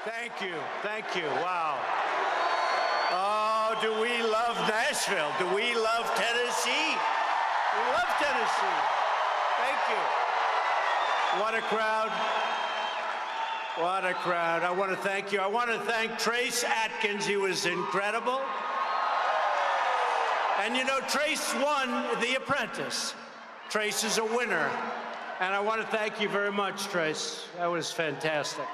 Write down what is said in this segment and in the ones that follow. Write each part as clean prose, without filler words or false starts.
Thank you. Thank you. Wow. Oh, do we love Nashville? Do we love Tennessee? We love Tennessee. Thank you. What a crowd. What a crowd. I want to thank you. I want to thank Trace Atkins. He was incredible. And you know, Trace won The Apprentice. Trace is a winner. And I want to thank you very much, Trace. That was fantastic.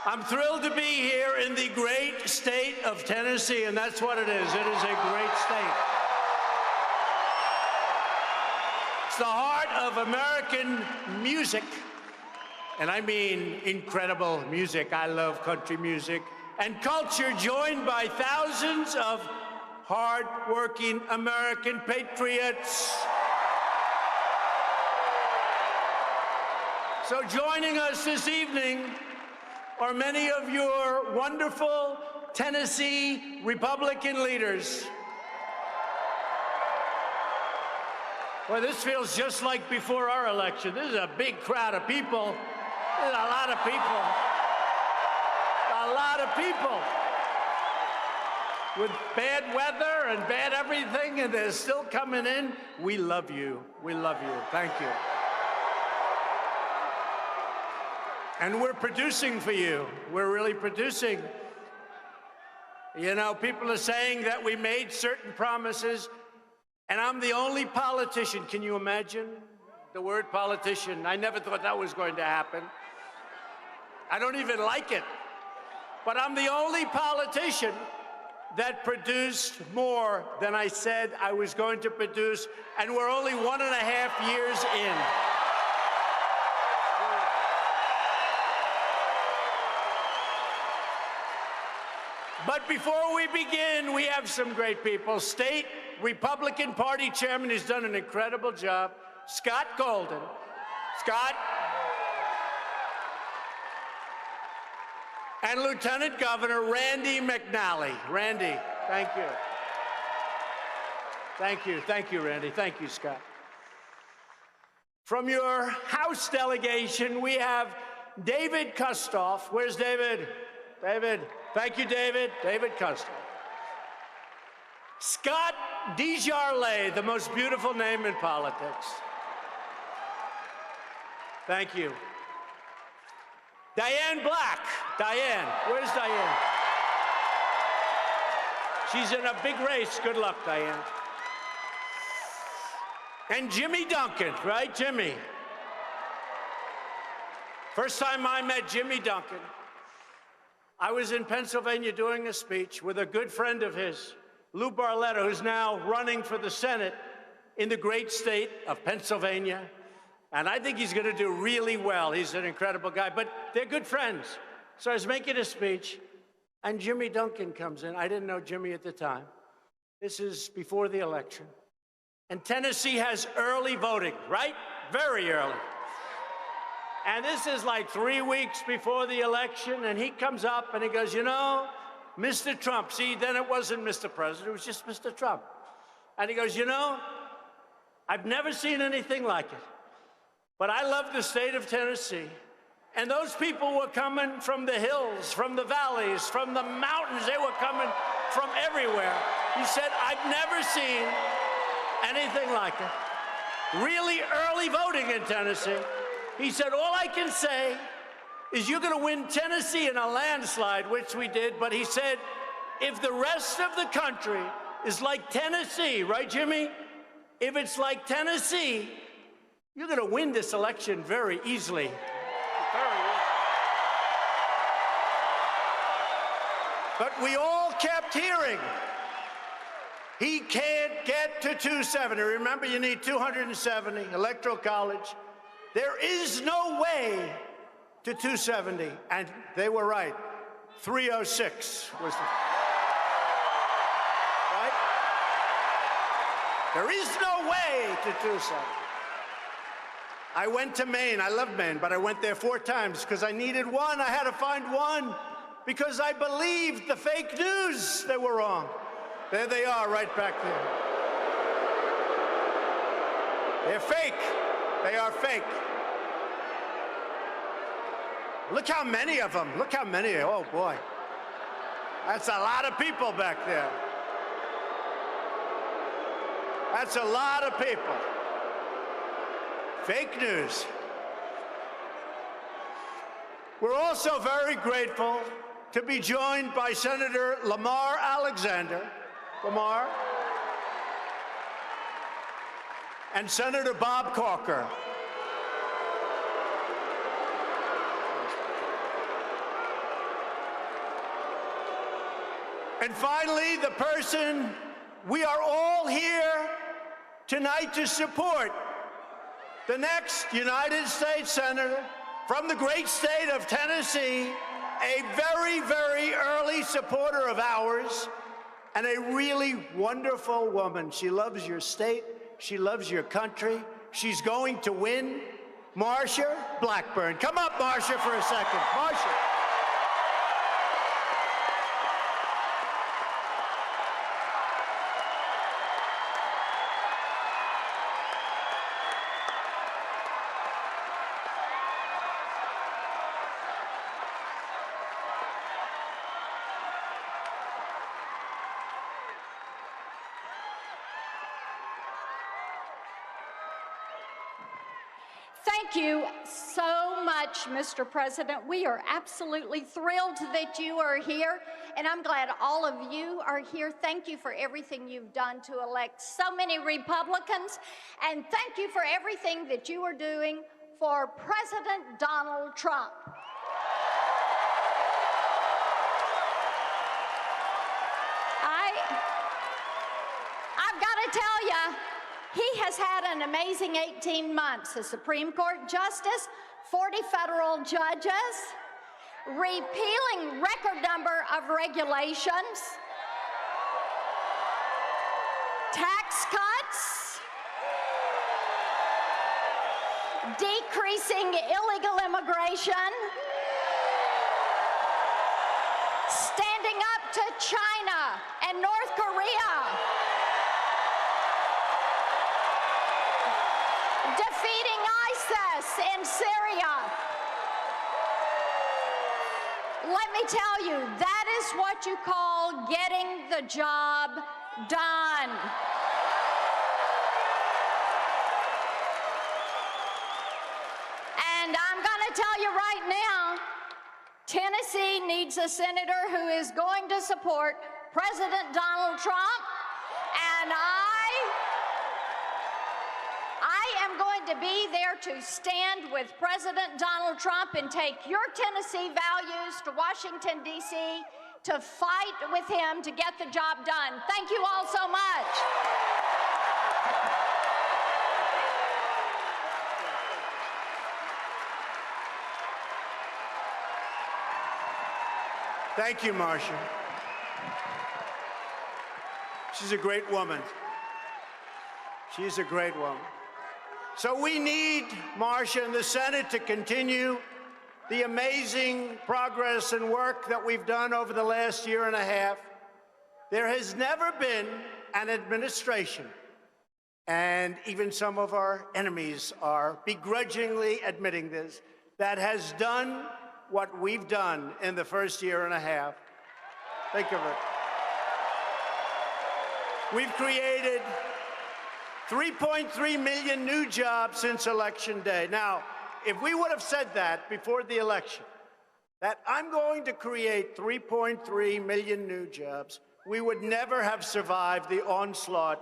I'm thrilled to be here in the great state of Tennessee, and that's what it is. It is a great state. It's the heart of American music, and I mean incredible music. I love country music and culture, joined by thousands of hard-working American patriots. So joining us this evening are many of your wonderful Tennessee Republican leaders. Well, this feels just like before our election. This is a big crowd of people. There's a lot of people. A lot of people. With bad weather and bad everything, and they're still coming in. We love you. We love you. Thank you. And we're producing for you. We're really producing. You know, people are saying that we made certain promises, and I'm the only politician. Can you imagine the word politician? I never thought that was going to happen. I don't even like it. But I'm the only politician that produced more than I said I was going to produce, and we're only 1.5 years in. But before we begin, we have some great people. State Republican Party Chairman, who's done an incredible job, Scott Golden. Scott. And Lieutenant Governor Randy McNally. Randy, thank you. Thank you. Thank you, Randy. Thank you, Scott. From your House delegation, we have David Kustoff. Where's David? David. Thank you, David. David Kustoff. Scott DeJarlais, the most beautiful name in politics. Thank you. Diane Black. Diane. Where's Diane? She's in a big race. Good luck, Diane. And Jimmy Duncan, right, Jimmy? First time I met Jimmy Duncan, I was in Pennsylvania doing a speech with a good friend of his, Lou Barletta, who's now running for the Senate in the great state of Pennsylvania. And I think he's going to do really well. He's an incredible guy, but they're good friends. So I was making a speech, and Jimmy Duncan comes in. I didn't know Jimmy at the time. This is before the election. And Tennessee has early voting, right? Very early. And this is like 3 weeks before the election, and he comes up and he goes, you know, Mr. Trump, see, then it wasn't Mr. President, it was just Mr. Trump. And he goes, you know, I've never seen anything like it, but I love the state of Tennessee. And those people were coming from the hills, from the valleys, from the mountains. They were coming from everywhere. He said, I've never seen anything like it. Really early voting in Tennessee. He said, all I can say is you're going to win Tennessee in a landslide, which we did. But he said, if the rest of the country is like Tennessee, right, Jimmy? If it's like Tennessee, you're going to win this election very easily. Very easily. But we all kept hearing, he can't get to 270. Remember, you need 270, Electoral College. There is no way to 270, and they were right. 306 was the, right? There is no way to 270. I went to Maine. I love Maine, but I went there 4 times because I needed one. I had to find one because I believed the fake news. They were wrong. There they are, right back there. They're fake. They are fake. Look how many of them. Look how many. Oh, boy. That's a lot of people back there. That's a lot of people. Fake news. We're also very grateful to be joined by Senator Lamar Alexander. Lamar. And Senator Bob Corker. And finally, the person we are all here tonight to support, the next United States Senator from the great state of Tennessee, a very, very early supporter of ours, and a really wonderful woman. She loves your state. She loves your country. She's going to win. Marsha Blackburn. Come up, Marsha, for a second. Marsha. Thank you so much, Mr. President. We are absolutely thrilled that you are here, and I'm glad all of you are here. Thank you for everything you've done to elect so many Republicans, and thank you for everything that you are doing for President Donald Trump. I've got to tell you, he has had an amazing 18 months as Supreme Court Justice, 40 federal judges, repealing record number of regulations, tax cuts, decreasing illegal immigration, standing up to China and North Korea, defeating ISIS in Syria. Let me tell you, that is what you call getting the job done. And I'm going to tell you right now, Tennessee needs a senator who is going to support President Donald Trump, and I am going to be there to stand with President Donald Trump and take your Tennessee values to Washington, D.C. to fight with him to get the job done. Thank you all so much. Thank you, Marsha. She's a great woman. She's a great woman. So we need Marsha and the Senate to continue the amazing progress and work that we've done over the last year and a half. There has never been an administration, and even some of our enemies are begrudgingly admitting this, that has done what we've done in the first year and a half. Think of it. We've created 3.3 million new jobs since Election Day. Now, if we would have said that before the election, that I'm going to create 3.3 million new jobs, we would never have survived the onslaught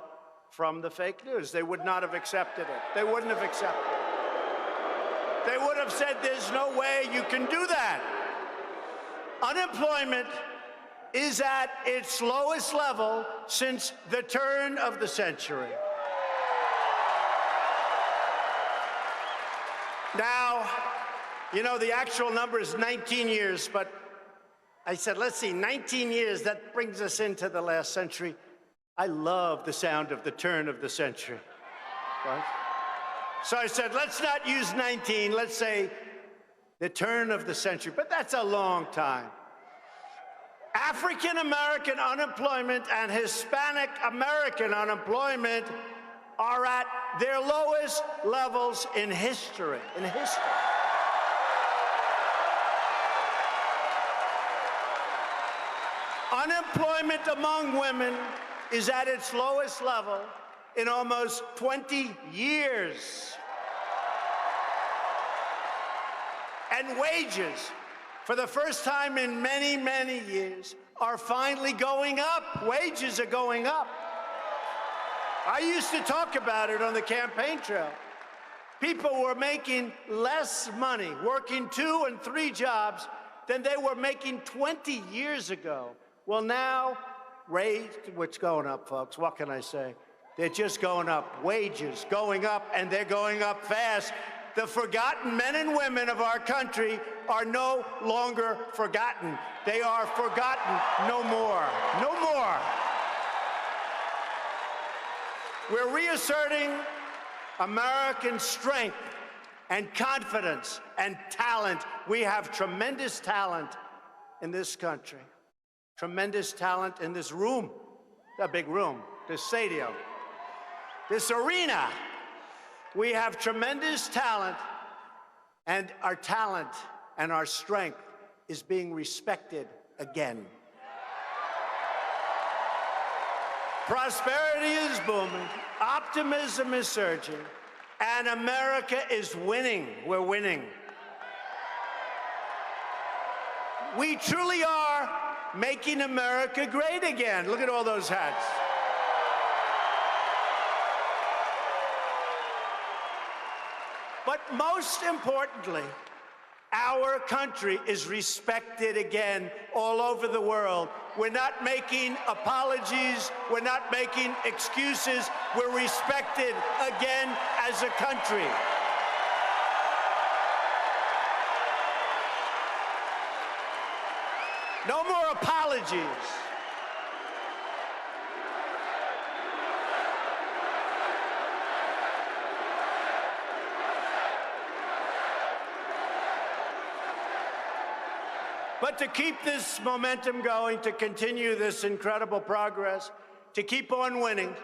from the fake news. They would not have accepted it. They wouldn't have accepted it. They would have said, there's no way you can do that. Unemployment is at its lowest level since the turn of the century. Now, you know, the actual number is 19 years, but I said, let's see, 19 years, that brings us into the last century. I love the sound of the turn of the century, right? So I said, let's not use 19, let's say the turn of the century, but that's a long time. African-American unemployment and Hispanic American unemployment are at their lowest levels in history. Unemployment among women is at its lowest level in almost 20 years. And wages, for the first time in many, many years, are finally going up. Wages are going up. I used to talk about it on the campaign trail. People were making less money, working 2 and 3 jobs, than they were making 20 years ago. Well, now, what's going up, folks? What can I say? They're just going up. Wages going up, and they're going up fast. The forgotten men and women of our country are no longer forgotten. They are forgotten no more. No more. We're reasserting American strength and confidence and talent. We have tremendous talent in this country. Tremendous talent in this room, that big room, this stadium, this arena. We have tremendous talent, and our talent and our strength is being respected again. Prosperity is booming, optimism is surging, and America is winning. We're winning. We truly are making America great again. Look at all those hats. But most importantly, our country is respected again all over the world. We're not making apologies. We're not making excuses. We're respected again as a country. No more apologies. But to keep this momentum going, to continue this incredible progress, to keep on winning,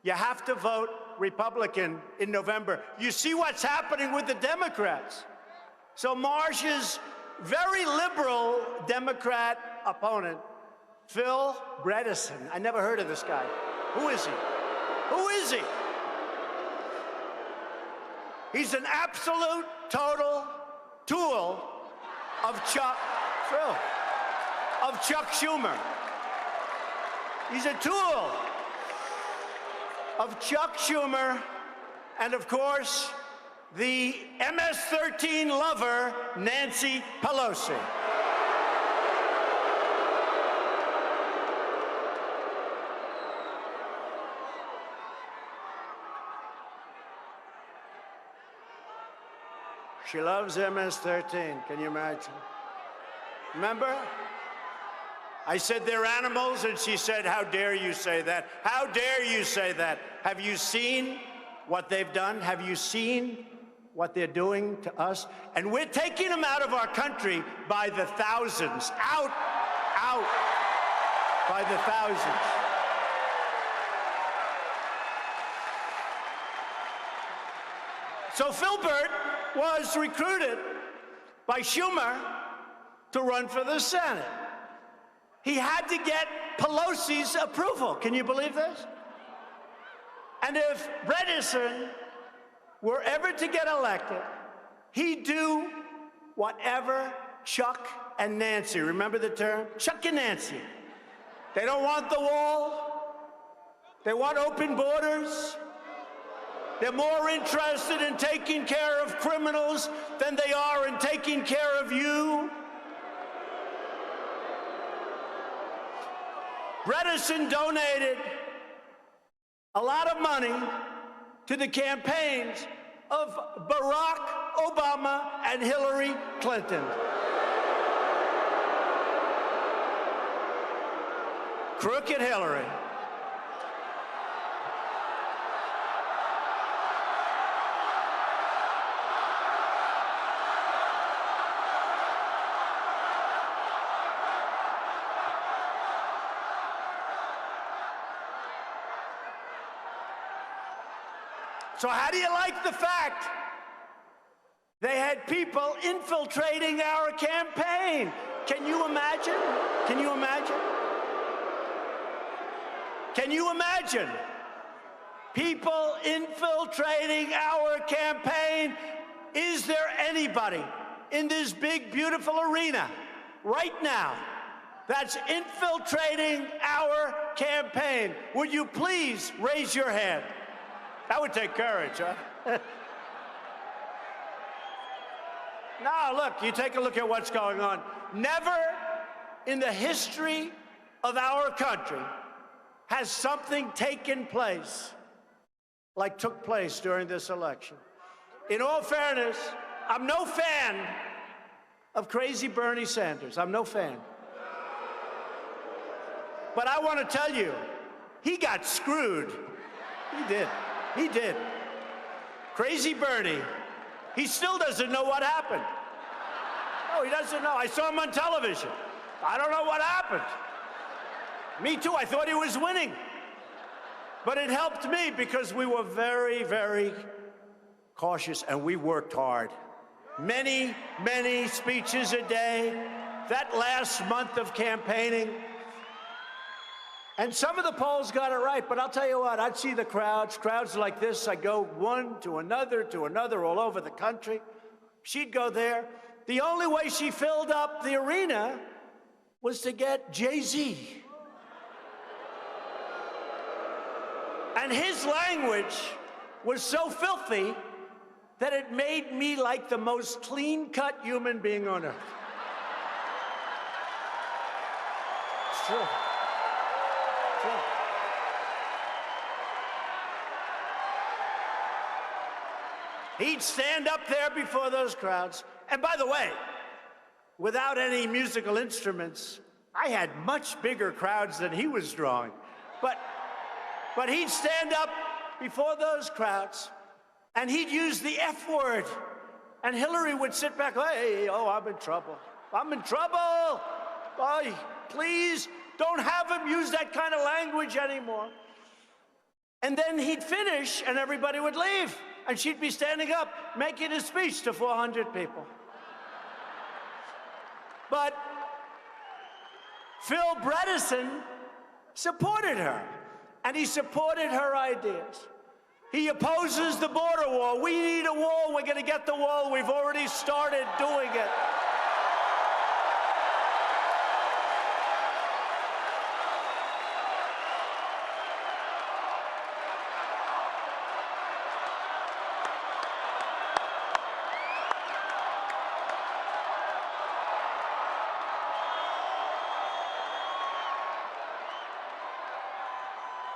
you have to vote Republican in November. You see what's happening with the Democrats. So Marsh's very liberal Democrat opponent, Phil Bredesen. I never heard of this guy. Who is he? Who is he? He's an absolute, total tool of Chuck Schumer. He's a tool of Chuck Schumer and, of course, the MS-13 lover, Nancy Pelosi. She loves MS-13. Can you imagine? Remember? I said they're animals, and she said, how dare you say that? How dare you say that? Have you seen what they've done? Have you seen what they're doing to us? And we're taking them out of our country by the thousands. Out by the thousands. So Philbert was recruited by Schumer to run for the Senate. He had to get Pelosi's approval. Can you believe this? And if Bredesen were ever to get elected, he'd do whatever Chuck and Nancy, remember the term? Chuck and Nancy. They don't want the wall. They want open borders. They're more interested in taking care of criminals than they are in taking care of you. Bredesen donated a lot of money to the campaigns of Barack Obama and Hillary Clinton. Crooked Hillary. So how do you like the fact they had people infiltrating our campaign? Can you imagine? Can you imagine? Can you imagine people infiltrating our campaign? Is there anybody in this big, beautiful arena right now that's infiltrating our campaign? Would you please raise your hand? That would take courage, huh? Now, look, you take a look at what's going on. Never in the history of our country has something taken place like took place during this election. In all fairness, I'm no fan of crazy Bernie Sanders. I'm no fan. But I want to tell you, he got screwed. He did. He did. Crazy Bernie, he still doesn't know what happened. No, he doesn't know. I saw him on television. I don't know what happened. Me too, I thought he was winning. But it helped me because we were very, very cautious and we worked hard. Many, many speeches a day, that last month of campaigning. And some of the polls got it right, but I'll tell you what, I'd see the crowds like this. I'd go one to another all over the country. She'd go there. The only way she filled up the arena was to get Jay-Z. And his language was so filthy that it made me like the most clean-cut human being on earth. It's true. It's true. He'd stand up there before those crowds. And by the way, without any musical instruments, I had much bigger crowds than he was drawing. But he'd stand up before those crowds, and he'd use the F word. And Hillary would sit back, hey, oh, I'm in trouble. I'm in trouble. Oh, please don't have him use that kind of language anymore. And then he'd finish, and everybody would leave. And she'd be standing up, making a speech to 400 people. But Phil Bredesen supported her. And he supported her ideas. He opposes the border wall. We need a wall. We're going to get the wall. We've already started doing it.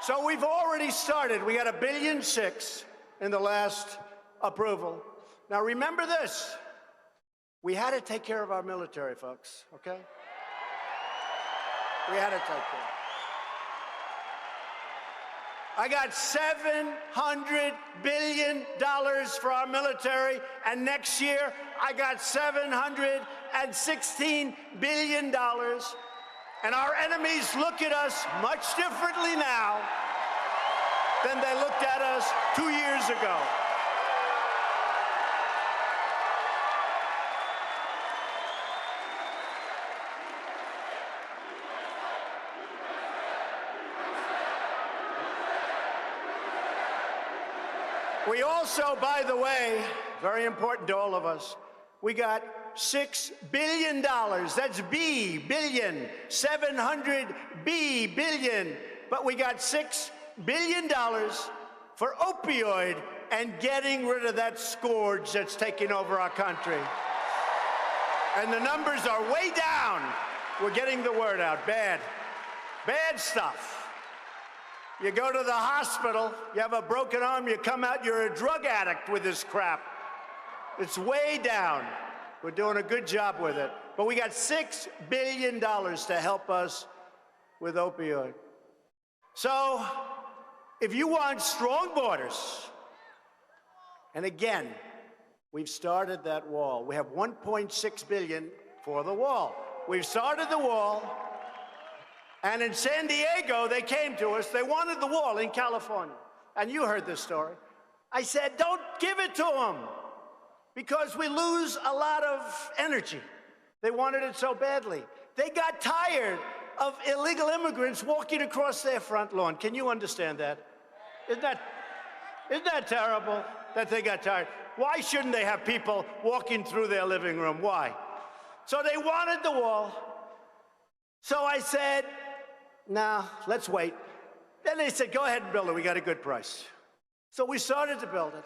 So we've already started. We got $1.6 billion in the last approval. Now remember this. We had to take care of our military, folks, okay? We had to take care. I got $700 billion for our military, and next year I got $716 billion. And our enemies look at us much differently now than they looked at us 2 years ago. We also, by the way, very important to all of us, we got $6 billion, that's B, billion, 700 B, billion, but we got $6 billion for opioid and getting rid of that scourge that's taking over our country. And the numbers are way down. We're getting the word out, bad stuff. You go to the hospital, you have a broken arm, you come out, you're a drug addict with this crap. It's way down. We're doing a good job with it. But we got $6 billion to help us with opioid. So, if you want strong borders, and again, we've started that wall. We have $1.6 billion for the wall. We've started the wall, and in San Diego, they came to us. They wanted the wall in California. And you heard this story. I said, don't give it to them, because we lose a lot of energy. They wanted it so badly. They got tired of illegal immigrants walking across their front lawn. Can you understand that? Isn't that terrible that they got tired? Why shouldn't they have people walking through their living room? Why? So they wanted the wall. So I said, nah, let's wait. Then they said, go ahead and build it. We got a good price. So we started to build it.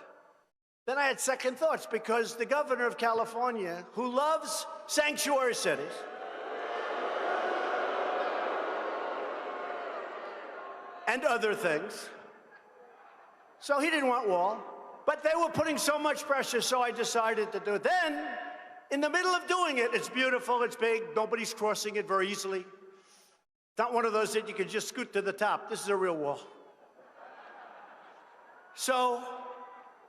Then I had second thoughts because the governor of California, who loves sanctuary cities, and other things, so he didn't want wall, but they were putting so much pressure, so I decided to do it. Then, in the middle of doing it, it's beautiful, it's big, nobody's crossing it very easily. It's not one of those that you can just scoot to the top. This is a real wall. So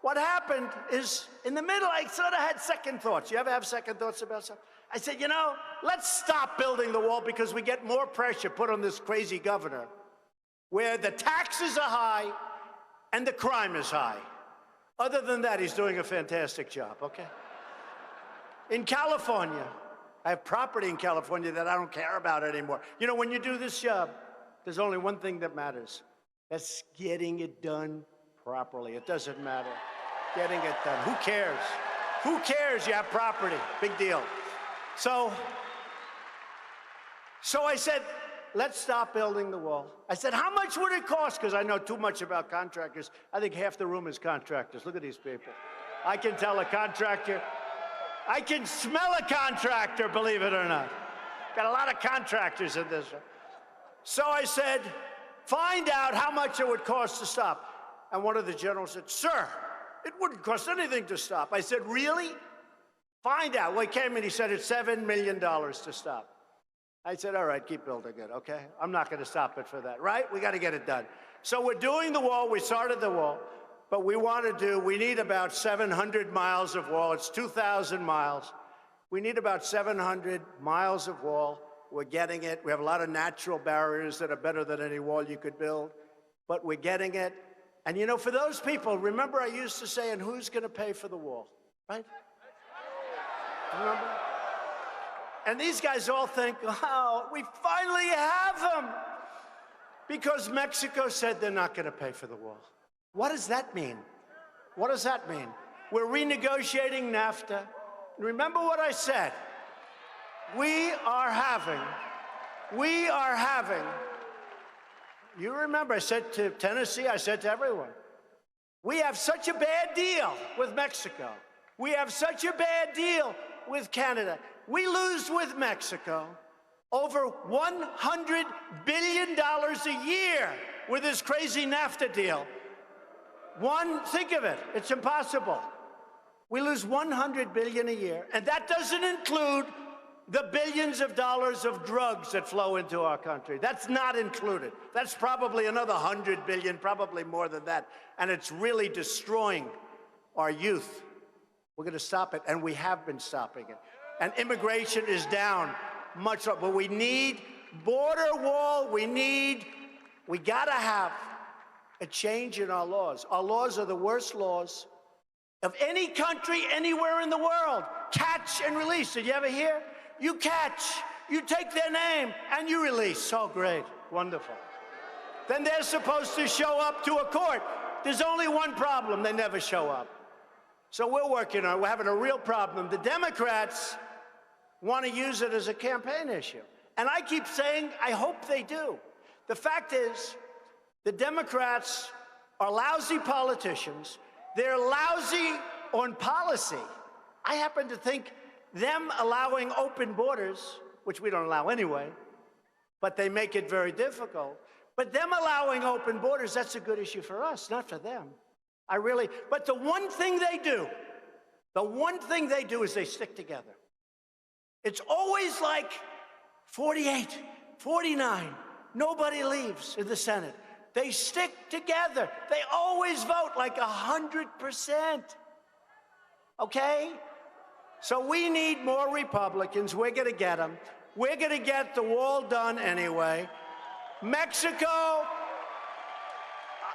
what happened is, in the middle, I sort of had second thoughts. You ever have second thoughts about something? I said, you know, let's stop building the wall because we get more pressure put on this crazy governor, where the taxes are high and the crime is high. Other than that, he's doing a fantastic job, okay? In California, I have property in California that I don't care about anymore. You know, when you do this job, there's only one thing that matters. That's getting it done properly. It doesn't matter. Getting it done. Who cares? Who cares? You have property. Big deal. So I said, let's stop building the wall. I said, how much would it cost? Because I know too much about contractors. I think half the room is contractors. Look at these people. I can tell a contractor. I can smell a contractor, believe it or not. Got a lot of contractors in this. So I said, find out how much it would cost to stop. And one of the generals said, sir, it wouldn't cost anything to stop. I said, really? Find out. Well, he came and he said, it's $7 million to stop. I said, all right, keep building it, okay? I'm not going to stop it for that, right? We got to get it done. So we're doing the wall. We started the wall. But we need about 700 miles of wall. It's 2,000 miles. We need about 700 miles of wall. We're getting it. We have a lot of natural barriers that are better than any wall you could build. But we're getting it. And, you know, for those people, remember I used to say, and who's going to pay for the wall, right? Remember? And these guys all think, oh, we finally have them. Because Mexico said they're not going to pay for the wall. What does that mean? What does that mean? We're renegotiating NAFTA. Remember what I said. We are having, you remember I said to Tennessee, I said to everyone, we have such a bad deal with Mexico. We have such a bad deal with Canada. We lose with Mexico over $100 billion a year with this crazy NAFTA deal. Think of it, it's impossible. We lose $100 billion a year, and that doesn't include the billions of dollars of drugs that flow into our country. That's not included. That's probably another $100 billion, probably more than that, and it's really destroying our youth. We're gonna stop it, and we have been stopping it. And immigration is down much, but we need border wall, we gotta have a change in our laws. Our laws are the worst laws of any country anywhere in the world. Catch and release. Did you ever hear? You catch, you take their name, and you release. Oh, great, wonderful. Then they're supposed to show up to a court. There's only one problem, they never show up. So we're working on it, we're having a real problem. The Democrats want to use it as a campaign issue. And I keep saying, I hope they do. The fact is, the Democrats are lousy politicians. They're lousy on policy. I happen to think them allowing open borders, which we don't allow anyway, but they make it very difficult. But them allowing open borders, that's a good issue for us, not for them. But the one thing they do is they stick together. It's always like 48, 49, nobody leaves in the Senate. They stick together. They always vote like 100%. Okay? So we need more Republicans. We're going to get them. We're going to get the wall done anyway. Mexico,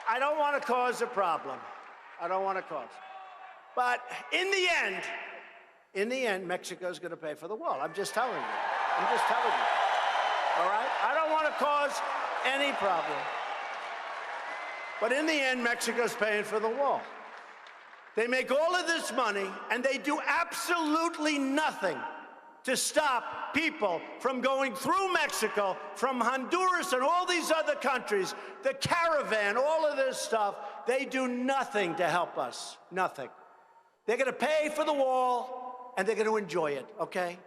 I don't want to cause a problem. I don't want to cause. But in the end, Mexico's going to pay for the wall. I'm just telling you. I'm just telling you. all right? I don't want to cause any problem. But in the end, Mexico's paying for the wall. They make all of this money, and they do absolutely nothing to stop people from going through Mexico, from Honduras and all these other countries, the caravan, all of this stuff. They do nothing to help us, nothing. They're going to pay for the wall, and they're going to enjoy it, okay?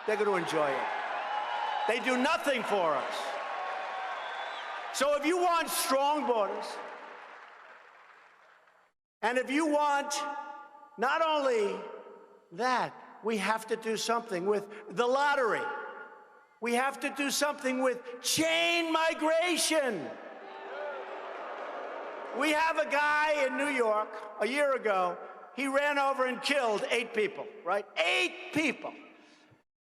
They're going to enjoy it. They do nothing for us. So if you want strong borders, and if you want not only that, we have to do something with the lottery. We have to do something with chain migration. We have a guy in New York a year ago. He ran over and killed 8 people, right? 8 people.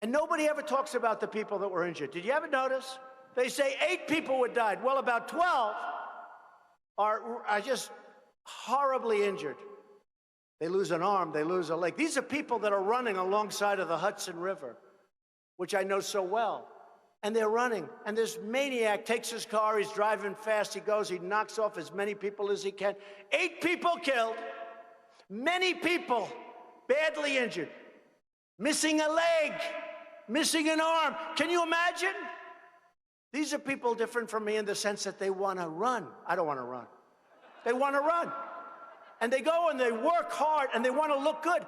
And nobody ever talks about the people that were injured. Did you ever notice? They say 8 people would died. Well, about 12 are just horribly injured. They lose an arm, they lose a leg. These are people that are running alongside of the Hudson River, which I know so well. And they're running, and this maniac takes his car, he's driving fast, he goes, he knocks off as many people as he can. 8 people killed, many people badly injured, missing a leg, missing an arm. Can you imagine? These are people different from me in the sense that they want to run. I don't want to run. They want to run. And they go and they work hard and they want to look good.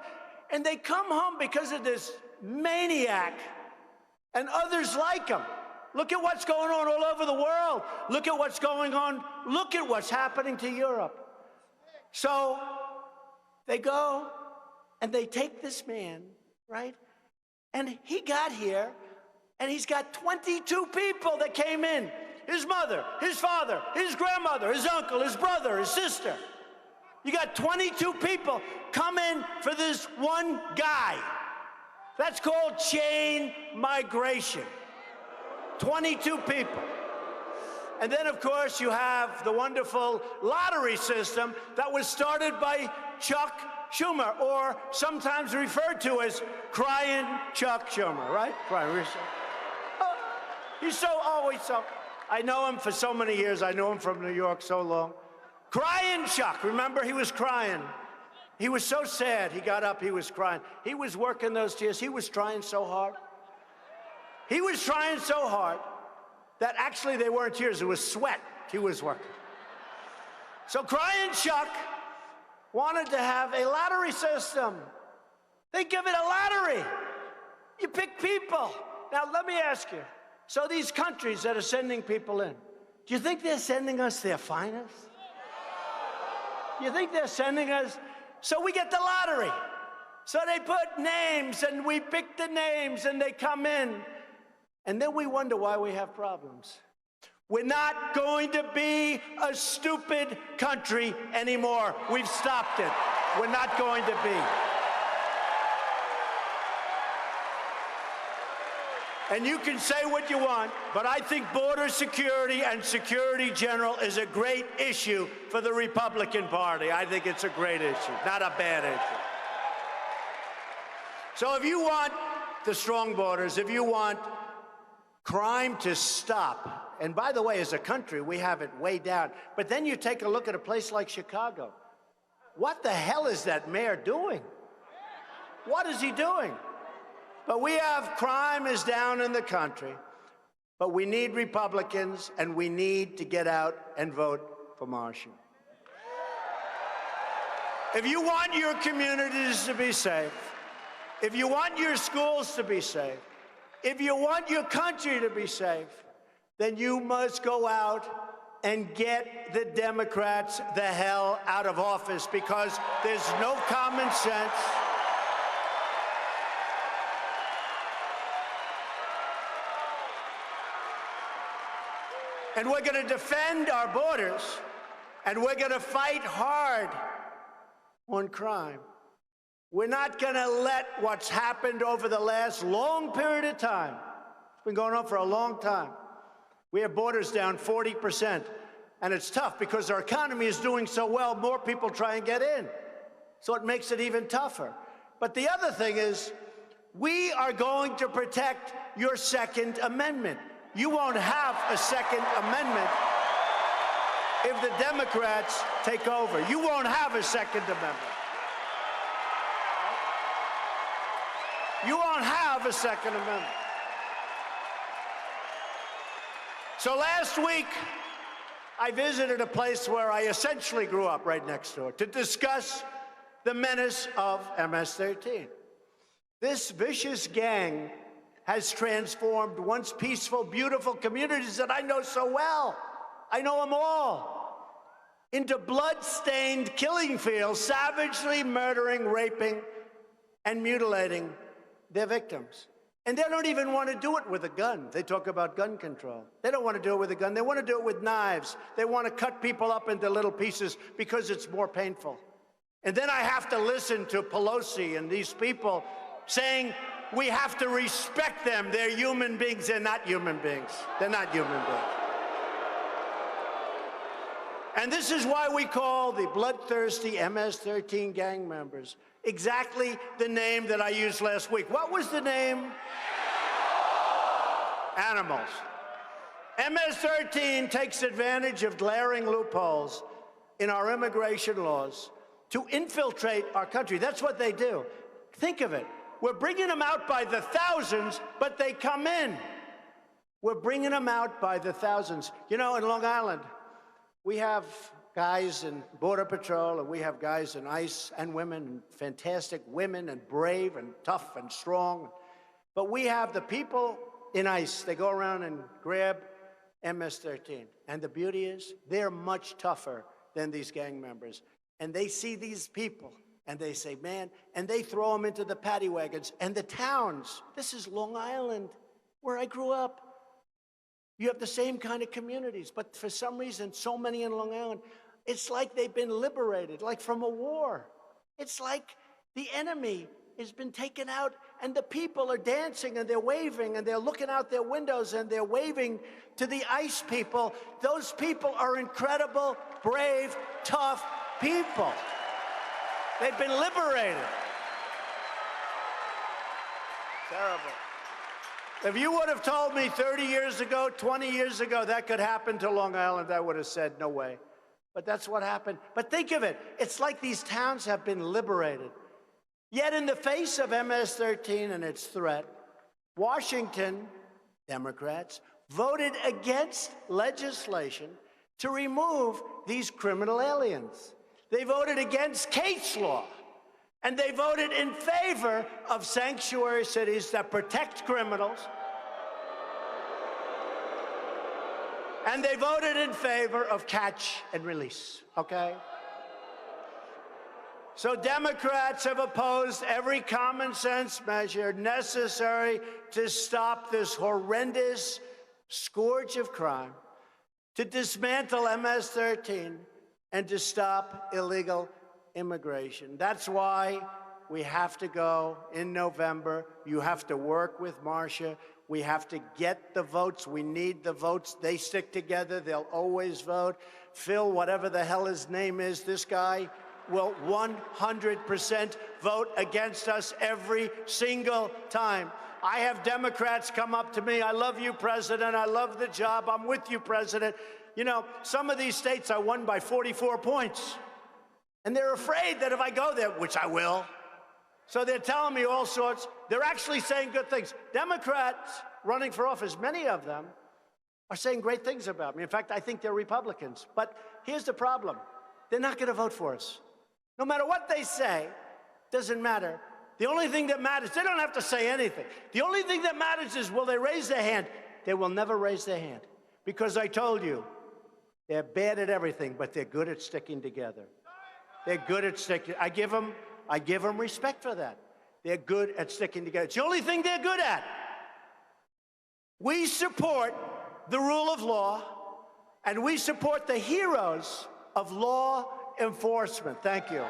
And they come home because of this maniac and others like him. Look at what's going on all over the world. Look at what's going on. Look at what's happening to Europe. So they go and they take this man, right? And he got here and he's got 22 people that came in. His mother, his father, his grandmother, his uncle, his brother, his sister. You got 22 people come in for this one guy. That's called chain migration. 22 people. And then, of course, you have the wonderful lottery system that was started by Chuck Schumer, or sometimes referred to as Crying Chuck Schumer, right? Crying. Oh, he's so always so. I know him for so many years. I know him from New York so long. Crying Chuck. Remember, he was crying. He was so sad. He got up, he was crying. He was working those tears. He was trying so hard. He was trying so hard that actually they weren't tears. It was sweat. He was working. So Crying Chuck wanted to have a lottery system. They give it a lottery. You pick people. Now, let me ask you. So these countries that are sending people in, do you think they're sending us their finest? You think they're sending us? So we get the lottery. So they put names, and we pick the names, and they come in. And then we wonder why we have problems. We're not going to be a stupid country anymore. We've stopped it. We're not going to be. And you can say what you want, but I think border security and security general is a great issue for the Republican Party. I think it's a great issue, not a bad issue. So if you want the strong borders, if you want crime to stop, and by the way, as a country, we have it way down, but then you take a look at a place like Chicago. What the hell is that mayor doing? What is he doing? But we have crime is down in the country, but we need Republicans, and we need to get out and vote for Marshall. If you want your communities to be safe, if you want your schools to be safe, if you want your country to be safe, then you must go out and get the Democrats the hell out of office, because there's no common sense. And we're going to defend our borders, and we're going to fight hard on crime. We're not going to let what's happened over the last long period of time, it's been going on for a long time. We have borders down 40%, and it's tough because our economy is doing so well, more people try and get in. So it makes it even tougher. But the other thing is, we are going to protect your Second Amendment. you won't have a Second Amendment if the Democrats take over. You won't have a Second Amendment. You won't have a Second Amendment. So last week, I visited a place where I essentially grew up, right next door, to discuss the menace of MS-13. This vicious gang has transformed once peaceful, beautiful communities that I know so well, I know them all, into blood-stained killing fields, savagely murdering, raping, and mutilating their victims. And they don't even want to do it with a gun. They talk about gun control. They don't want to do it with a gun. They want to do it with knives. They want to cut people up into little pieces because it's more painful. And then I have to listen to Pelosi and these people saying we have to respect them. They're human beings. They're not human beings. They're not human beings. And this is why we call the bloodthirsty MS-13 gang members exactly the name that I used last week. What was the name? Animals. MS-13 takes advantage of glaring loopholes in our immigration laws to infiltrate our country. That's what they do. Think of it. We're bringing them out by the thousands, but they come in. We're bringing them out by the thousands. You know, in Long Island, we have guys in Border Patrol, and we have guys in ICE, and women, and fantastic women, and brave, and tough, and strong. But we have the people in ICE. They go around and grab MS-13. And the beauty is, they're much tougher than these gang members. And they see these people, and they say, man, and they throw them into the paddy wagons. And the towns, this is Long Island, where I grew up. You have the same kind of communities, but for some reason, so many in Long Island, it's like they've been liberated, like from a war. It's like the enemy has been taken out, and the people are dancing, and they're waving, and they're looking out their windows, and they're waving to the ICE people. Those people are incredible, brave, tough people. They've been liberated. Terrible. If you would have told me 30 years ago, 20 years ago, that could happen to Long Island, I would have said, no way. But that's what happened. But think of it. It's like these towns have been liberated. Yet in the face of MS-13 and its threat, Washington, Democrats, voted against legislation to remove these criminal aliens. They voted against case law. And they voted in favor of sanctuary cities that protect criminals. And they voted in favor of catch and release, okay? So Democrats have opposed every common sense measure necessary to stop this horrendous scourge of crime, to dismantle MS-13, and to stop illegal immigration. That's why we have to go in November. You have to work with Marcia. We have to get the votes. We need the votes. They stick together. They'll always vote. Phil, whatever the hell his name is, this guy will 100% vote against us every single time. I have Democrats come up to me. I love you, President. I love the job. I'm with you, President. You know, some of these states I won by 44 points. And they're afraid that if I go there, which I will, so they're telling me all sorts. They're actually saying good things. Democrats running for office, many of them, are saying great things about me. In fact, I think they're Republicans. But here's the problem. They're not going to vote for us. No matter what they say, doesn't matter. The only thing that matters, they don't have to say anything. The only thing that matters is, will they raise their hand? They will never raise their hand. Because I told you, they're bad at everything, but they're good at sticking together. They're good at sticking. I give them respect for that. They're good at sticking together. It's the only thing they're good at. We support the rule of law, and we support the heroes of law enforcement. Thank you.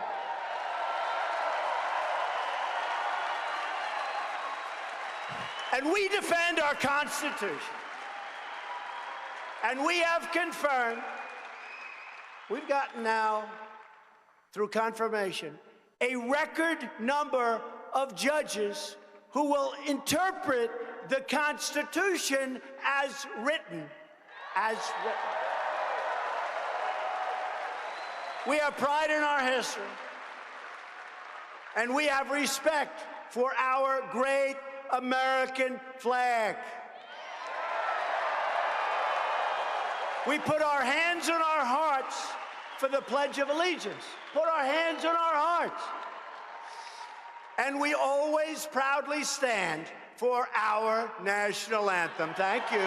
And we defend our Constitution. And we have confirmed, we've gotten now, through confirmation, a record number of judges who will interpret the Constitution as written. As written. We have pride in our history, and we have respect for our great American flag. We put our hands on our hearts for the Pledge of Allegiance. Put our hands on our hearts. And we always proudly stand for our national anthem. Thank you.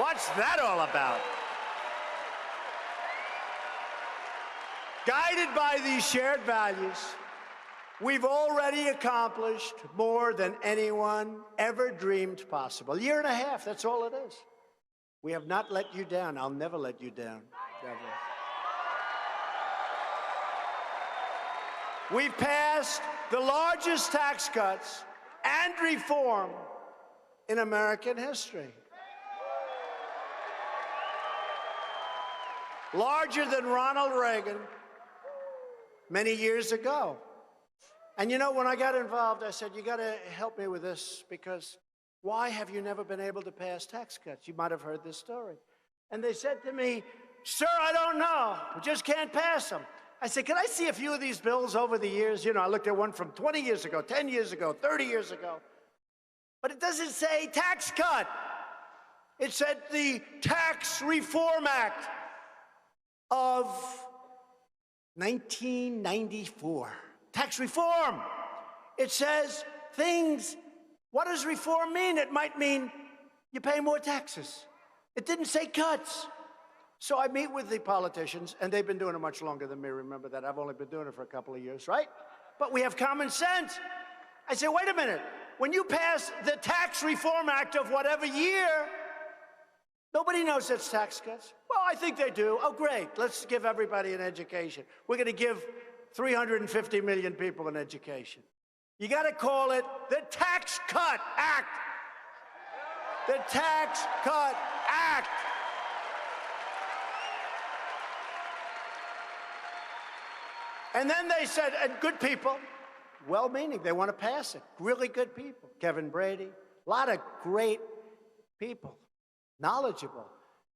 What's that all about? Guided by these shared values, we've already accomplished more than anyone ever dreamed possible. A year and a half, that's all it is. We have not let you down. I'll never let you down. Never. We've passed the largest tax cuts and reform in American history. Larger than Ronald Reagan many years ago. And you know, when I got involved, I said, you got to help me with this, because why have you never been able to pass tax cuts? You might have heard this story. And they said to me, sir, I don't know. We just can't pass them. I said, can I see a few of these bills over the years? You know, I looked at one from 20 years ago, 10 years ago, 30 years ago. But it doesn't say tax cut. It said the Tax Reform Act of 1994. Tax reform. It says things. What does reform mean? It might mean you pay more taxes. It didn't say cuts. So I meet with the politicians, and they've been doing it much longer than me. Remember that. I've only been doing it for a couple of years, right? But we have common sense. I say, wait a minute. When you pass the Tax Reform Act of whatever year, nobody knows it's tax cuts. Well, I think they do. Oh, great. Let's give everybody an education. We're going to give 350 million people an education. You got to call it the Tax Cut Act. The Tax Cut Act. And then they said, and good people, well-meaning, they want to pass it. Really good people. Kevin Brady, a lot of great people, knowledgeable.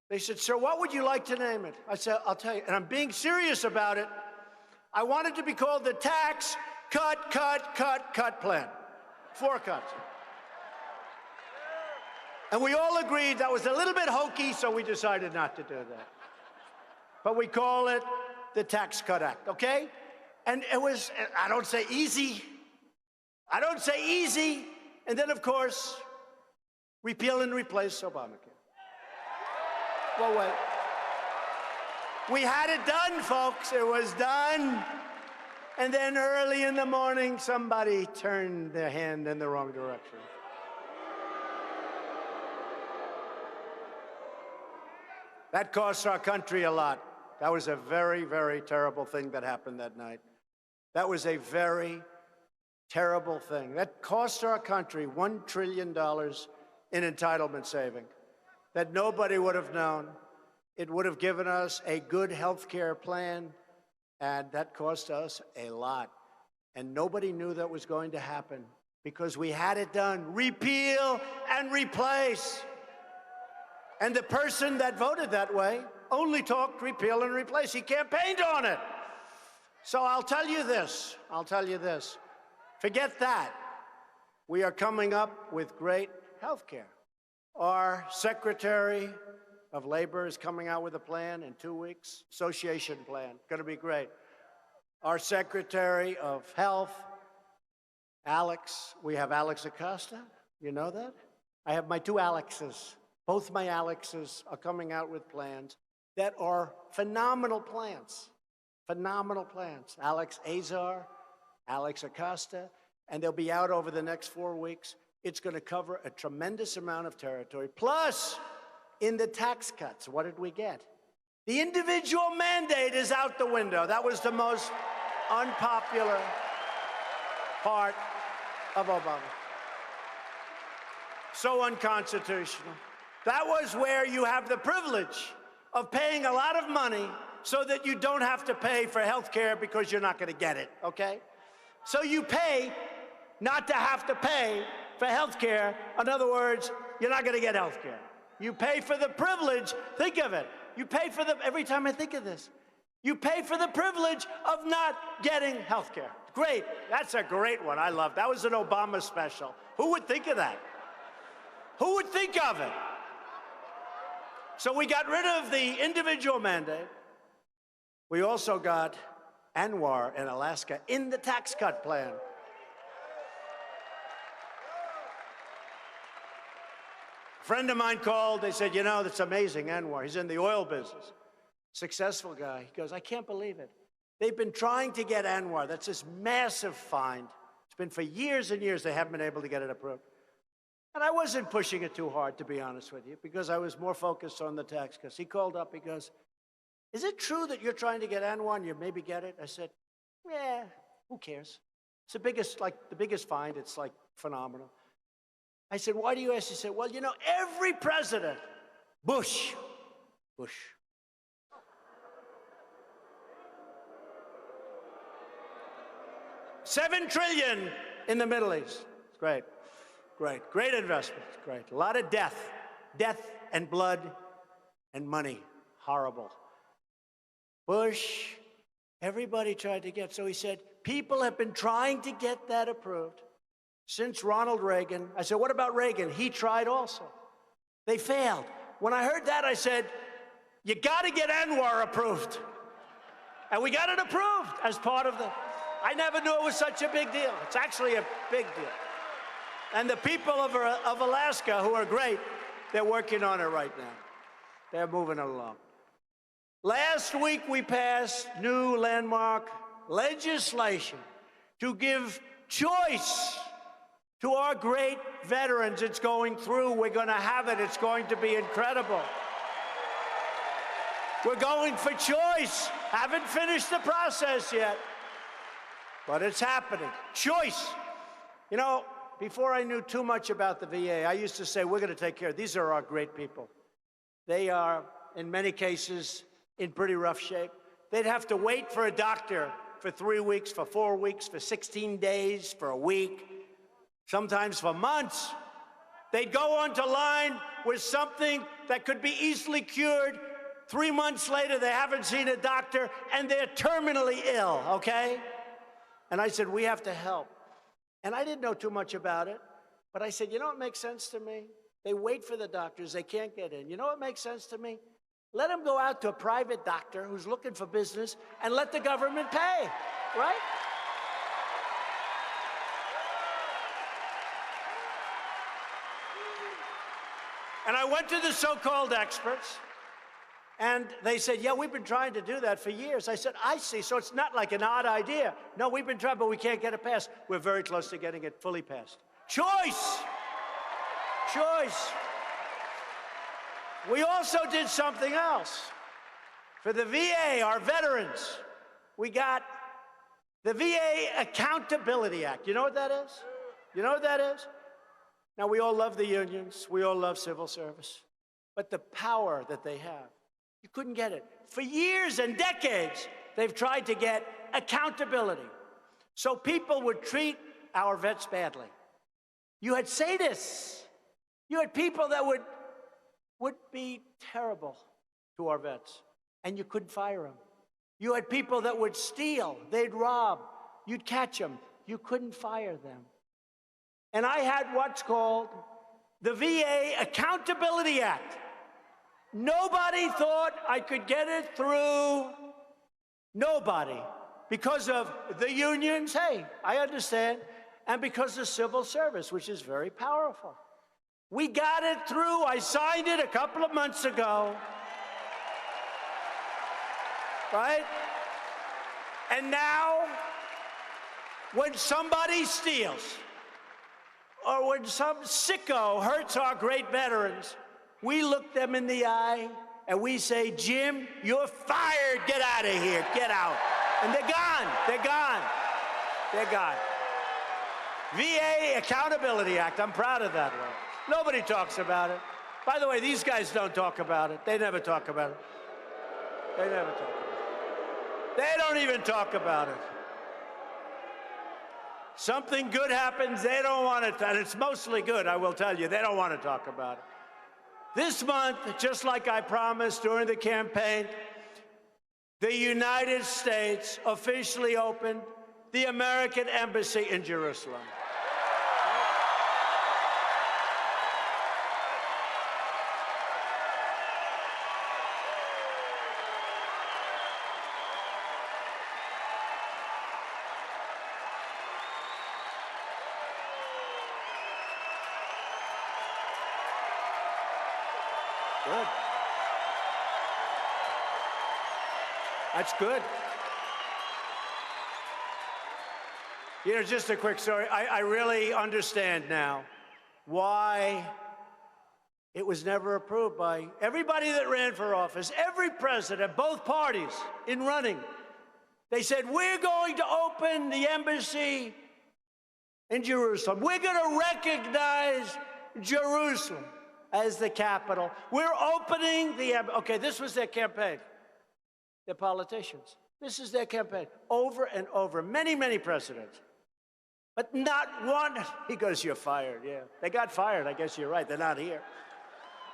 They said, sir, what would you like to name it? I said, I'll tell you, and I'm being serious about it. I want it to be called the Tax Cut Plan. 4 cuts. And we all agreed that was a little bit hokey, so we decided not to do that. But we call it the Tax Cut Act, okay? And it was, I don't say easy. I don't say easy. And then, of course, repeal and replace Obamacare. Well, wait. We had it done, folks. It was done. And then early in the morning, somebody turned their hand in the wrong direction. That cost our country a lot. That was a very, very terrible thing that happened that night. That was a very terrible thing. That cost our country $1 trillion in entitlement saving that nobody would have known. It would have given us a good health care plan, and that cost us a lot. And nobody knew that was going to happen because we had it done. Repeal and replace. And the person that voted that way only talked repeal and replace. He campaigned on it. So I'll tell you this. Forget that. We are coming up with great health care. Our Secretary of Labor is coming out with a plan in 2 weeks. Association plan. Going to be great. Our Secretary of Health, Alex, we have Alex Acosta. You know that? I have my 2 Alexes. Both my Alexes are coming out with plans that are phenomenal plans. Phenomenal plans. Alex Azar, Alex Acosta, and they'll be out over the next 4 weeks. It's going to cover a tremendous amount of territory. Plus, in the tax cuts, what did we get? The individual mandate is out the window. That was the most unpopular part of Obama. So unconstitutional. That was where you have the privilege of paying a lot of money so that you don't have to pay for health care because you're not going to get it, okay? So you pay not to have to pay for health care. In other words, you're not going to get health care. You pay for the privilege. Think of it. You pay for the, every time I think of this, you pay for the privilege of not getting health care. Great. That's a great one. I love that. Was an Obama special. Who would think of that? Who would think of it? So we got rid of the individual mandate. We also got Anwar in Alaska in the tax cut plan. A friend of mine called. They said, you know, that's amazing, Anwar. He's in the oil business. Successful guy. He goes, I can't believe it. They've been trying to get Anwar. That's this massive find. It's been for years and years they haven't been able to get it approved. And I wasn't pushing it too hard, to be honest with you, because I was more focused on the tax cuts. He called up, he goes, is it true that you're trying to get Anwar and you maybe get it? I said, yeah, who cares? It's the biggest find. It's like phenomenal. I said, why do you ask? He said, well, you know, every president, Bush, $7 trillion in the Middle East. It's great. Great investment. It's great. A lot of death and blood and money. Horrible. Bush, everybody tried to get. So he said, people have been trying to get that approved since Ronald Reagan. I said, what about Reagan? He tried also. They failed. When I heard that, I said, you got to get Anwar approved. And we got it approved as part of the, I never knew it was such a big deal. It's actually a big deal. And the people of Alaska, who are great, they're working on it right now. They're moving it along. Last week, we passed new landmark legislation to give choice to our great veterans. It's going through. We're going to have it. It's going to be incredible. We're going for choice. Haven't finished the process yet, but it's happening. Choice. You know, before I knew too much about the VA, I used to say, we're going to take care of these are our great people. They are, in many cases, in pretty rough shape. They'd have to wait for a doctor for 3 weeks, for 4 weeks, for 16 days, for a week, sometimes for months. They'd go onto line with something that could be easily cured. 3 months later, they haven't seen a doctor, and they're terminally ill, okay? And I said, we have to help. And I didn't know too much about it, but I said, you know what makes sense to me? They wait for the doctors. They can't get in. You know what makes sense to me? Let them go out to a private doctor who's looking for business and let the government pay, right? And I went to the so-called experts, and they said, yeah, we've been trying to do that for years. I said, I see, so it's not like an odd idea. No, we've been trying, but we can't get it passed. We're very close to getting it fully passed. Choice! Choice. We also did something else. For the VA, our veterans, we got the VA Accountability Act. You know what that is? You know what that is? Now, we all love the unions. We all love civil service. But the power that they have, you couldn't get it. For years and decades, they've tried to get accountability. So people would treat our vets badly. You had sadists. You had people that would be terrible to our vets, and you couldn't fire them. You had people that would steal. They'd rob. You'd catch them. You couldn't fire them. And I had what's called the VA Accountability Act. Nobody thought I could get it through. Nobody. Because of the unions, hey, I understand, and because of civil service, which is very powerful. We got it through. I signed it a couple of months ago. Right? And now, when somebody steals, or when some sicko hurts our great veterans, we look them in the eye and we say, Jim, you're fired. Get out of here. Get out. And they're gone. They're gone. They're gone. VA Accountability Act. I'm proud of that one. Nobody talks about it. By the way, these guys don't talk about it. They never talk about it. They never talk about it. They don't even talk about it. Something good happens, they don't want it, and it's mostly good, I will tell you. They don't want to talk about it. This month, just like I promised during the campaign, the United States officially opened the American Embassy in Jerusalem. Good. That's good. You know, just a quick story. I really understand now why it was never approved by everybody that ran for office, every president, both parties in running. They said, we're going to open the embassy in Jerusalem. We're going to recognize Jerusalem as the capital. We're opening the embassy. Okay, this was their campaign. They're politicians. This is their campaign over and over. Many, many presidents. But not one. He goes, you're fired. Yeah, they got fired. I guess you're right. They're not here.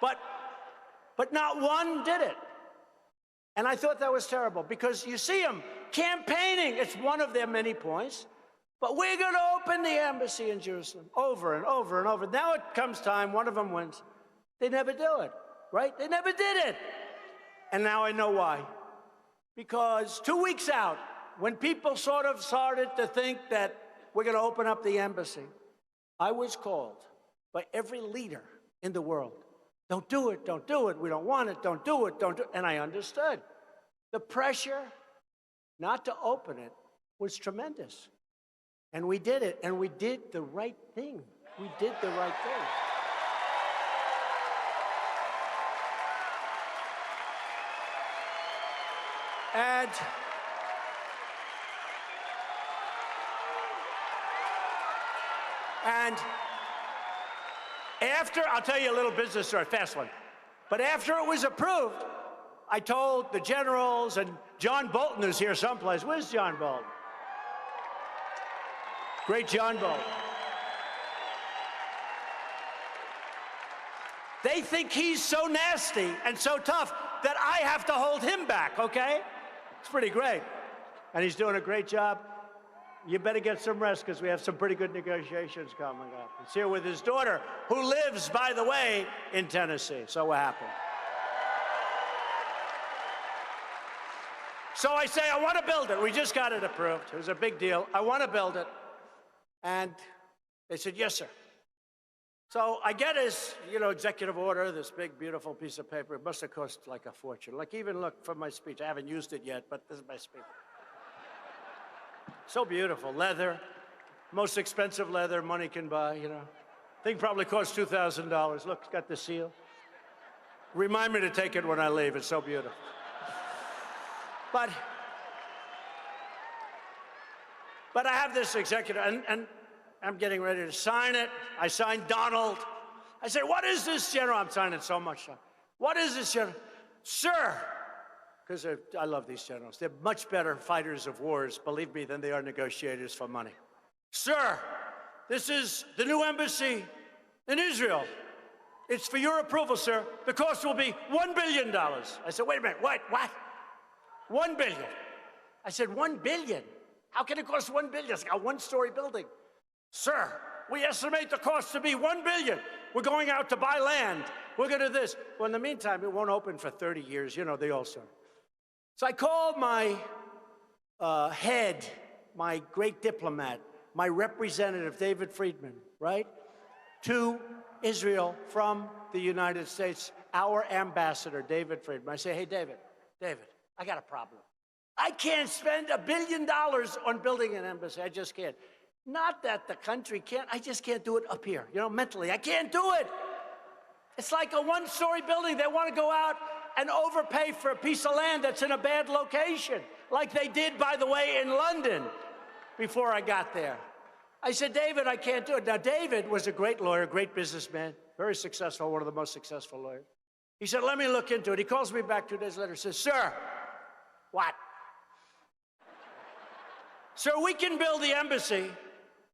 But not one did it. And I thought that was terrible because you see them campaigning. It's one of their many points. But we're going to open the embassy in Jerusalem over and over and over. Now it comes time, one of them wins. They never do it, right? They never did it. And now I know why. Because 2 weeks out, when people sort of started to think that we're going to open up the embassy, I was called by every leader in the world. Don't do it, don't do it, we don't want it, don't do it, don't do it. And I understood. The pressure not to open it was tremendous. And we did it, and we did the right thing. We did the right thing. And after, I'll tell you a little business story, fast one. But after it was approved, I told the generals, and John Bolton is here someplace. Where's John Bolton? Great John Bolton. They think he's so nasty and so tough that I have to hold him back, okay? It's pretty great. And he's doing a great job. You better get some rest because we have some pretty good negotiations coming up. He's here with his daughter, who lives, by the way, in Tennessee. So what happened? So I say, I want to build it. We just got it approved. It was a big deal. I want to build it. And they said, yes, sir. So I get his, executive order, this big, beautiful piece of paper. It must have cost like a fortune. Like, even look for my speech. I haven't used it yet, but this is my speech. So beautiful. Leather. Most expensive leather money can buy, Thing probably cost $2,000. Look, it's got the seal. Remind me to take it when I leave. It's so beautiful. But I have this executive, and I'm getting ready to sign it. I signed Donald. I said, what is this, General? I'm signing so much. What is this, General? Sir, because I love these generals. They're much better fighters of wars, believe me, than they are negotiators for money. Sir, this is the new embassy in Israel. It's for your approval, sir. The cost will be $1 billion. I said, wait a minute, what? $1 billion. I said, $1 billion? How can it cost $1 billion? It's like a one-story building. Sir, we estimate the cost to be $1 billion. We're going out to buy land. We're going to do this. Well, in the meantime, it won't open for 30 years. They all say. So I called my head, my great diplomat, my representative, David Friedman, right, to Israel from the United States, our ambassador, David Friedman. I say, hey, David, I got a problem. I can't spend $1 billion on building an embassy. I just can't. Not that the country can't. I just can't do it up here. Mentally, I can't do it. It's like a one-story building. They want to go out and overpay for a piece of land that's in a bad location, like they did, by the way, in London before I got there. I said, David, I can't do it. Now, David was a great lawyer, great businessman, very successful, one of the most successful lawyers. He said, let me look into it. He calls me back 2 days later and says, sir, what? Sir, we can build the embassy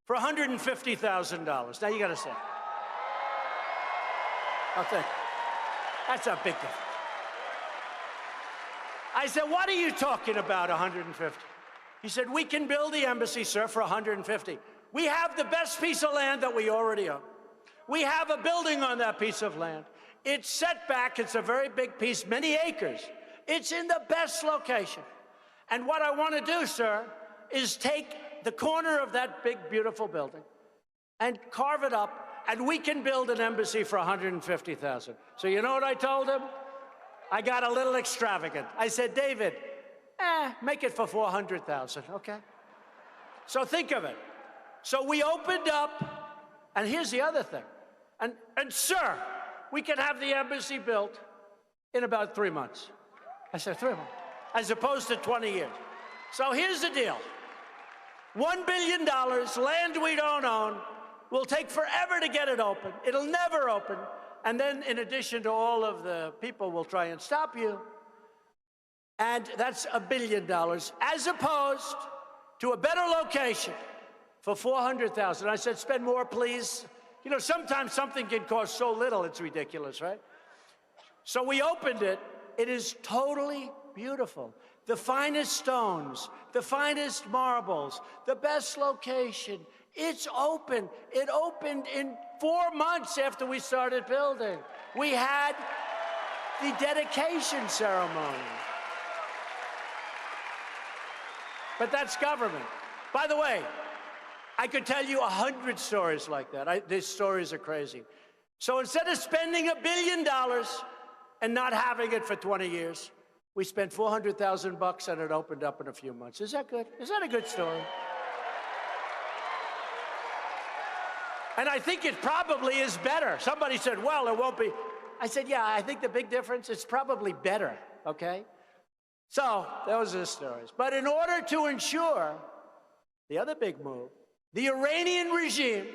for $150,000. Now you got to say, I'll think. That's a big difference. I said, what are you talking about, 150? He said, we can build the embassy, sir, for 150. We have the best piece of land that we already own. We have a building on that piece of land. It's set back. It's a very big piece, many acres. It's in the best location. And what I want to do, sir, is take the corner of that big, beautiful building and carve it up, and we can build an embassy for 150,000. So you know what I told him? I got a little extravagant. I said, David, make it for 400,000, okay? So think of it. So we opened up, and here's the other thing. And sir, we can have the embassy built in about 3 months. I said, 3 months, as opposed to 20 years. So here's the deal. $1 billion, land we don't own, will take forever to get it open. It'll never open. And then in addition to all of the people will try and stop you, and that's $1 billion, as opposed to a better location for 400,000. I said, spend more, please. You know, sometimes something can cost so little, it's ridiculous, right? So we opened it. It is totally beautiful. The finest stones, the finest marbles, the best location. It's open. It opened in 4 months after we started building. We had the dedication ceremony. But that's government. By the way, I could tell you 100 stories like that. These stories are crazy. So instead of spending $1 billion and not having it for 20 years, we spent $400,000 and it opened up in a few months. Is that good? Is that a good story? And I think it probably is better. Somebody said, well, it won't be. I said, yeah, I think the big difference is probably better, okay? So those are the stories. But in order to ensure the other big move, the Iranian regime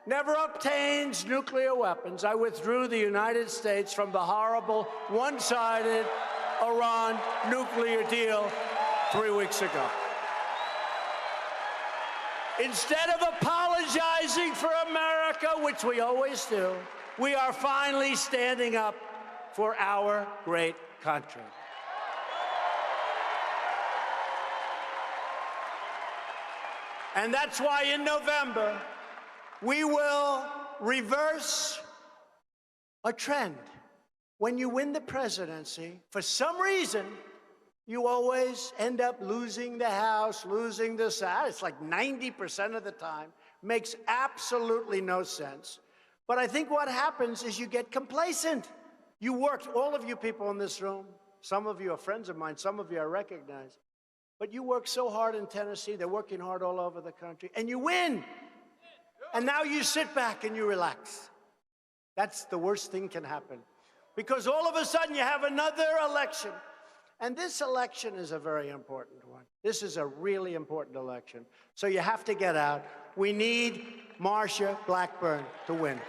never obtains nuclear weapons, I withdrew the United States from the horrible one-sided Iran nuclear deal 3 weeks ago. Instead of apologizing for America, which we always do, we are finally standing up for our great country. And that's why in November, we will reverse a trend. When you win the presidency, for some reason, you always end up losing the House, losing the Senate. It's like 90% of the time. Makes absolutely no sense. But I think what happens is you get complacent. You worked, all of you people in this room, some of you are friends of mine, some of you I recognize, but you worked so hard in Tennessee, they're working hard all over the country, and you win. And now you sit back and you relax. That's the worst thing can happen. Because all of a sudden you have another election. And this election is a very important one. This is a really important election. So you have to get out. We need Marsha Blackburn to win.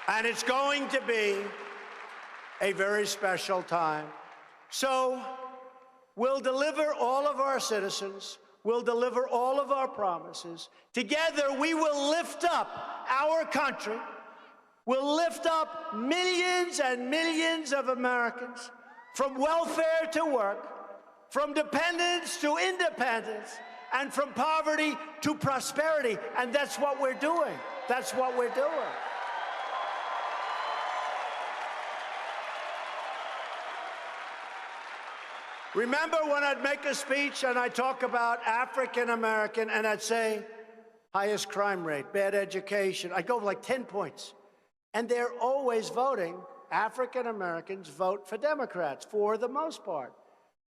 And it's going to be a very special time. So we'll deliver all of our citizens. We'll deliver all of our promises. Together, we will lift up our country. We'll lift up millions and millions of Americans from welfare to work, from dependence to independence, and from poverty to prosperity. And that's what we're doing. That's what we're doing. Remember when I'd make a speech and I'd talk about African American and I'd say, highest crime rate, bad education. I'd go like 10 points. And they're always voting. African Americans vote for Democrats for the most part.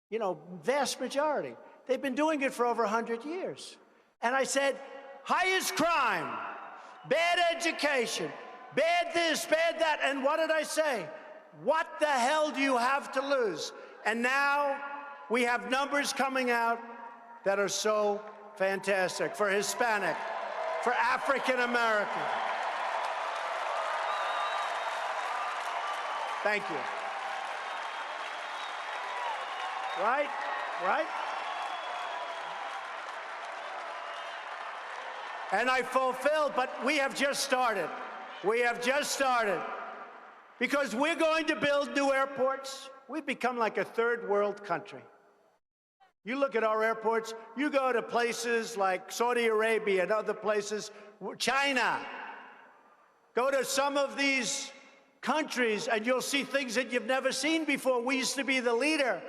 You know, vast majority. They've been doing it for over 100 years. And I said, highest crime, bad education, bad this, bad that. And what did I say? What the hell do you have to lose? And now we have numbers coming out that are so fantastic for Hispanic, for African American. Thank you. Right? Right? And I fulfilled, but we have just started. We have just started. Because we're going to build new airports. We've become like a third world country. You look at our airports, you go to places like Saudi Arabia and other places, China. Go to some of these countries and you'll see things that you've never seen before. We used to be the leader.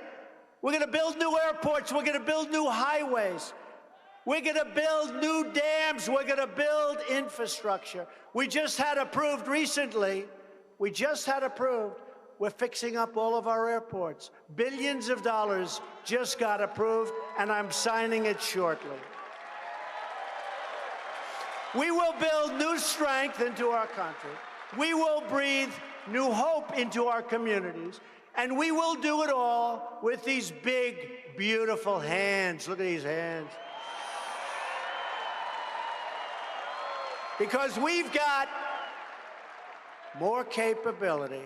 We're going to build new airports. We're going to build new highways. We're going to build new dams. We're going to build infrastructure. We just had approved recently, we're fixing up all of our airports. Billions of dollars just got approved, and I'm signing it shortly. We will build new strength into our country. We will breathe new hope into our communities. And we will do it all with these big, beautiful hands. Look at these hands. Because we've got more capability,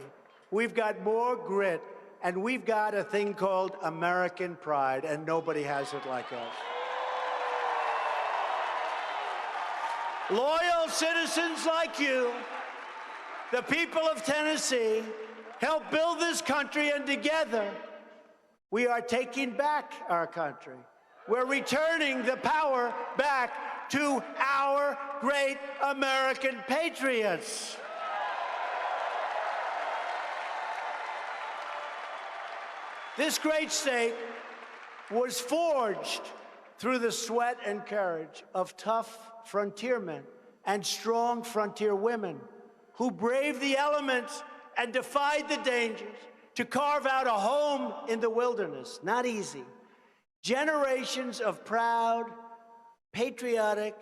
we've got more grit, and we've got a thing called American pride, and nobody has it like us. Loyal citizens like you, the people of Tennessee, help build this country, and together we are taking back our country. We're returning the power back to our great American patriots. This great state was forged through the sweat and courage of tough frontiermen and strong frontier women who braved the elements and defied the dangers to carve out a home in the wilderness. Not easy. Generations of proud, patriotic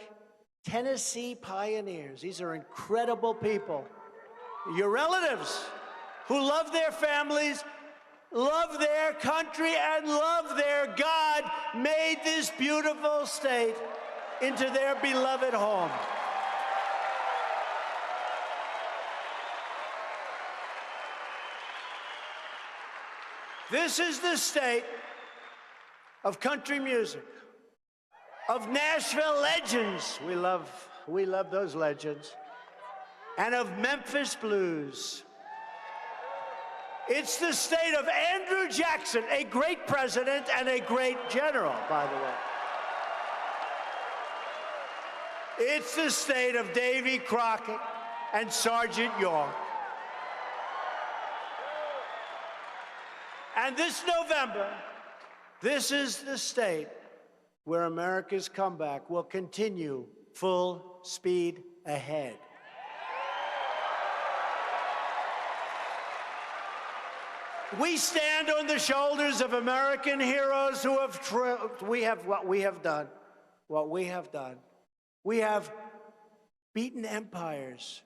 Tennessee pioneers. These are incredible people. Your relatives who love their families, love their country, and love their God made this beautiful state into their beloved home. This is the state of country music, of Nashville legends. We love those legends. And of Memphis blues. It's the state of Andrew Jackson, a great president and a great general, by the way. It's the state of Davy Crockett and Sergeant York. And this November, this is the state where America's comeback will continue full speed ahead. We stand on the shoulders of American heroes who have what we have done. We have beaten empires.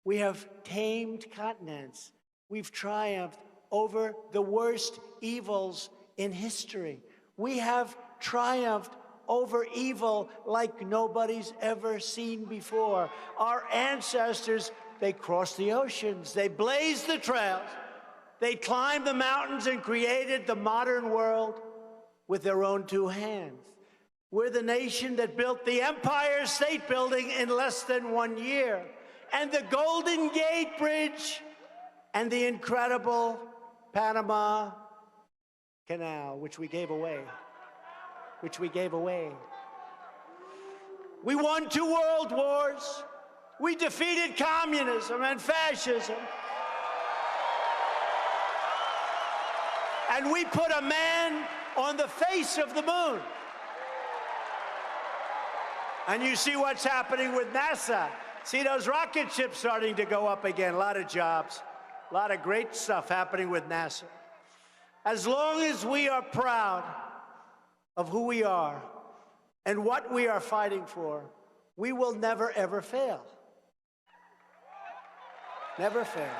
We have tamed continents. We've triumphed over the worst evils in history. We have triumphed over evil like nobody's ever seen before. Our ancestors, they crossed the oceans. They blazed the trails. They climbed the mountains and created the modern world with their own two hands. We're the nation that built the Empire State Building in less than 1 year, and the Golden Gate Bridge, and the incredible Panama Canal, which we gave away. We won 2 world wars. We defeated communism and fascism. And we put a man on the face of the moon. And you see what's happening with NASA. See those rocket ships starting to go up again. A lot of jobs, a lot of great stuff happening with NASA. As long as we are proud of who we are and what we are fighting for, we will never, ever fail. Never fail.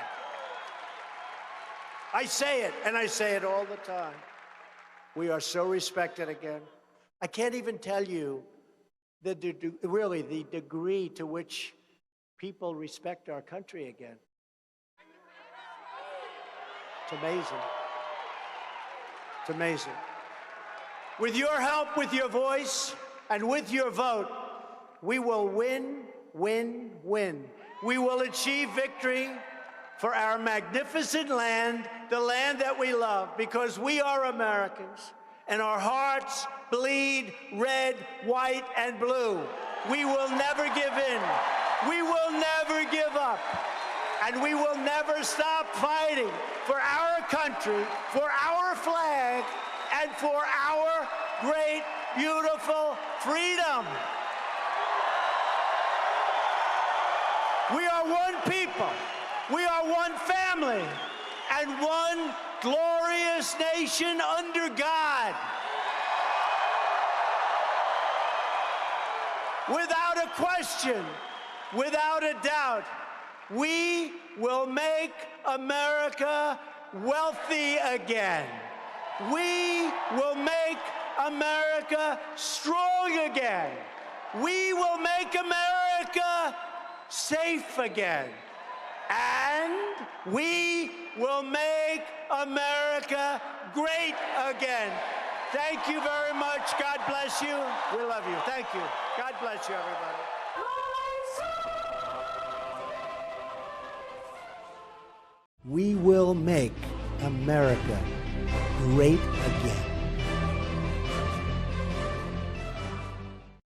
I say it, and I say it all the time. We are so respected again. I can't even tell you really the degree to which people respect our country again. It's amazing. It's amazing. With your help, with your voice, and with your vote, we will win, win, win. We will achieve victory for our magnificent land, the land that we love, because we are Americans, and our hearts bleed red, white, and blue. We will never give in. We will never give up. And we will never stop fighting for our country, for our flag, and for our great, beautiful freedom. We are one people. We are one family and one glorious nation under God. Without a question, without a doubt, we will make America wealthy again. We will make America strong again. We will make America safe again. And we will make America great again. Thank you very much. God bless you. We love you. Thank you. God bless you, everybody. We will make America great again.